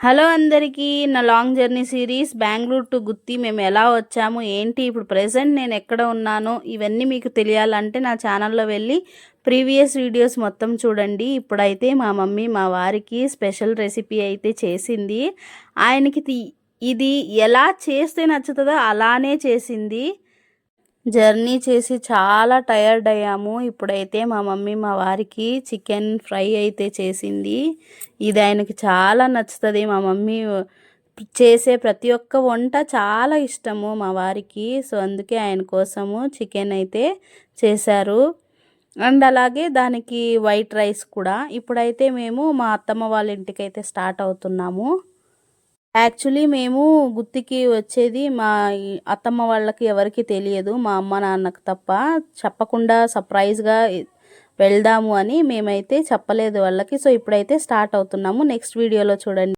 Hello అందరికీ, నా long journey series Bengaluru to Gutti మేము ఎలా వచ్చాము ఏంటి, ఇప్పుడు ప్రెజెంట్ నేను ఎక్కడ ఉన్నానో ఇవన్నీ మీకు తెలియాలంటే నా ఛానల్లో వెళ్ళి ప్రీవియస్ వీడియోస్ మొత్తం చూడండి. ఇప్పుడైతే మా మమ్మీ మా వారికి స్పెషల్ రెసిపీ అయితే చేసింది. ఆయనకి ఇది ఎలా చేస్తే నచ్చుతుందో అలానే చేసింది. జర్నీ చేసి చాలా టయర్డ్ అయ్యాము. ఇప్పుడైతే మా మమ్మీ మా వారికి చికెన్ ఫ్రై అయితే చేసింది. ఇది ఆయనకి చాలా నచ్చుతుంది. మా మమ్మీ చేసే ప్రతి ఒక్క వంట చాలా ఇష్టము మా వారికి. సో అందుకే ఆయన కోసము చికెన్ అయితే చేశారు. అండ్ అలాగే దానికి వైట్ రైస్ కూడా. ఇప్పుడైతే మేము మా అత్తమ్మ వాళ్ళ ఇంటికైతే స్టార్ట్ అవుతున్నాము. యాక్చువల్లీ మేము గుత్తికి వచ్చేది మా అత్తమ్మ వాళ్ళకి ఎవరికి తెలియదు, మా అమ్మ నాన్నకు తప్ప. చెప్పకుండా సర్ప్రైజ్గా వెళ్దాము అని మేమైతే చెప్పలేదు వాళ్ళకి. సో ఇప్పుడైతే స్టార్ట్ అవుతున్నాము. నెక్స్ట్ వీడియోలో చూడండి.